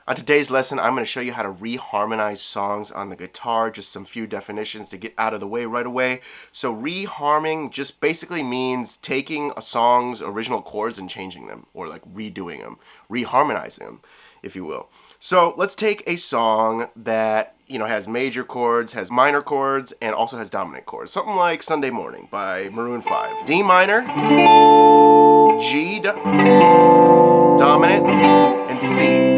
On today's lesson, I'm going to show you how to reharmonize songs on the guitar, just some few definitions to get out of the way right away. So reharming just basically means taking a song's original chords and changing them, or like redoing them, reharmonizing them, if you will. So let's take a song that, has major chords, has minor chords, and also has dominant chords. Something like Sunday Morning by Maroon 5. D minor, G dominant, and C.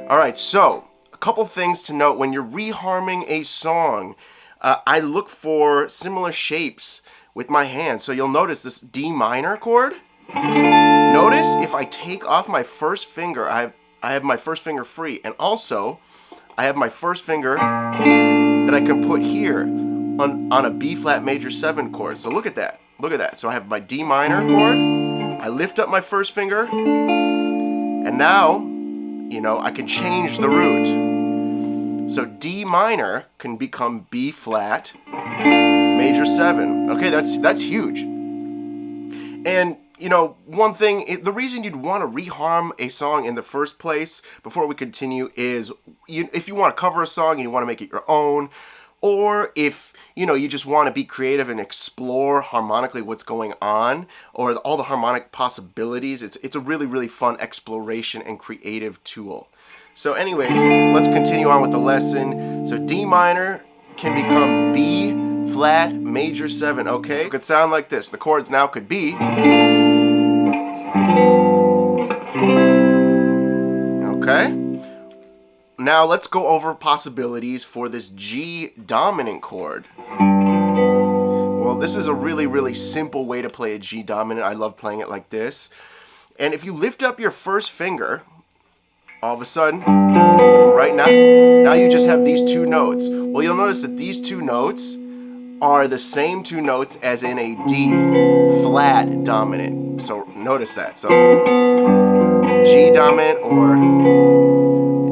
Alright, so a couple things to note when you're reharming a song. I look for similar shapes with my hand. So you'll notice this D minor chord. Notice if I take off my first finger, I have my first finger free, and also I have my first finger that I can put here on a B flat major 7 chord. So look at that. Look at that. So I have my D minor chord. I lift up my first finger, and now I can change the root. So D minor can become B flat major 7. Okay, that's huge. And one thing, the reason you'd want to reharm a song in the first place before we continue is if you want to cover a song and you want to make it your own, or if you just want to be creative and explore harmonically what's going on, or all the harmonic possibilities. It's a really, really fun exploration and creative tool. So anyways, let's continue on with the lesson. So D minor can become B flat major 7, okay? It could sound like this. The chords now could be, okay? Now let's go over possibilities for this G dominant chord. Well, this is a really, really simple way to play a G dominant. I love playing it like this. And if you lift up your first finger, all of a sudden, right now you just have these two notes. Well, you'll notice that these two notes are the same two notes as in a D flat dominant. So notice that. So G dominant or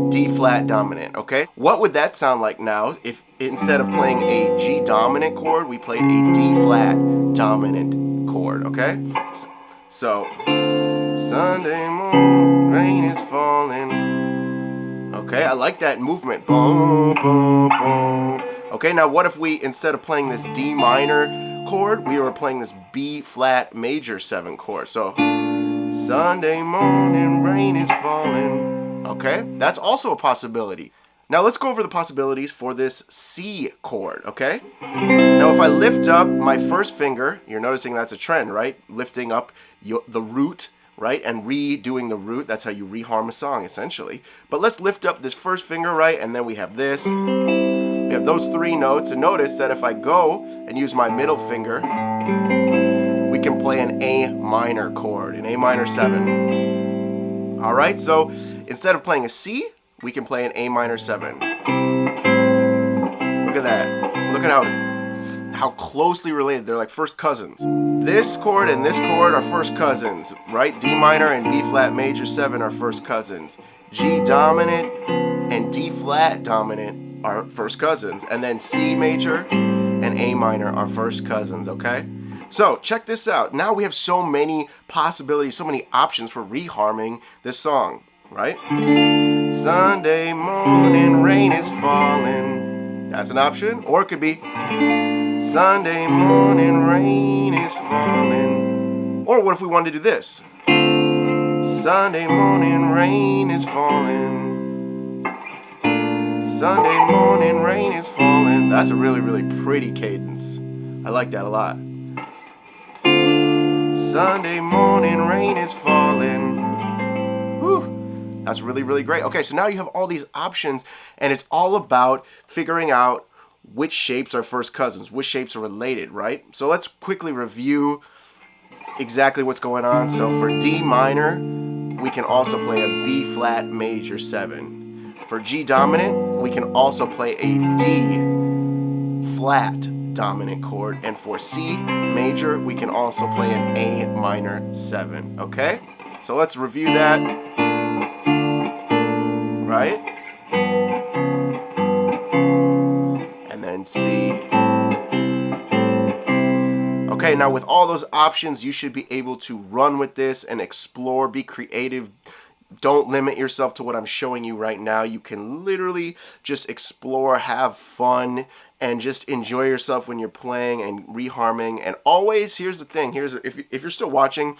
D flat dominant, okay? What would that sound like now if instead of playing a G dominant chord, we played a D flat dominant chord, okay? So Sunday morning, rain is falling. Okay, I like that movement. Boom, boom, boom. Okay, now what if we, instead of playing this D minor chord, we were playing this B flat major 7 chord. So Sunday morning, rain is falling. Okay, that's also a possibility. Now let's go over the possibilities for this C chord, okay? Now if I lift up my first finger, you're noticing that's a trend, right? Lifting up the root, right? And redoing the root, that's how you reharm a song, essentially. But let's lift up this first finger, right? And then we have this. We have those 3 notes, and notice that if I go and use my middle finger, we can play an A minor chord, an A minor 7. All right, so instead of playing a C, we can play an A minor 7. Look at that. Look at how closely related. They're like first cousins. This chord and this chord are first cousins, right? D minor and B flat major 7 are first cousins. G dominant and D flat dominant are first cousins. And then C major and A minor are first cousins, okay? So check this out. Now we have so many possibilities, so many options for reharming this song, right? Sunday morning, rain is falling. That's an option. Or it could be Sunday morning, rain is falling. Or what if we wanted to do this? Sunday morning, rain is falling. Sunday morning, rain is falling. That's a really, really pretty cadence. I like that a lot. Sunday morning, rain is falling. Whew. That's really, really great. Okay, so now you have all these options, and it's all about figuring out which shapes are first cousins, which shapes are related, right? So let's quickly review exactly what's going on. So for D minor, we can also play a B flat major 7. For G dominant, we can also play a D flat dominant chord. And for C major, we can also play an A minor 7, okay? So let's review that. Right? And then C. Okay, now with all those options, you should be able to run with this and explore, be creative, Don't limit yourself to what I'm showing you right now. You can literally just explore, have fun, and just enjoy yourself when you're playing and reharming. And always, here's the thing. If you're still watching,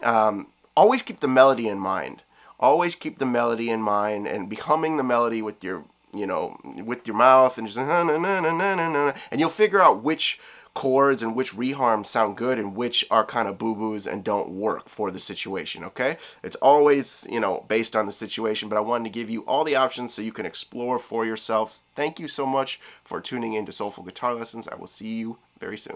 always keep the melody in mind. Always keep the melody in mind and be humming the melody with your, with your mouth, and just na, na, na, na, na, na, and you'll figure out which chords and which reharms sound good and which are kind of boo-boos and don't work for the situation, okay? It's always, based on the situation, but I wanted to give you all the options so you can explore for yourselves. Thank you so much for tuning in to Soulful Guitar Lessons. I will see you very soon.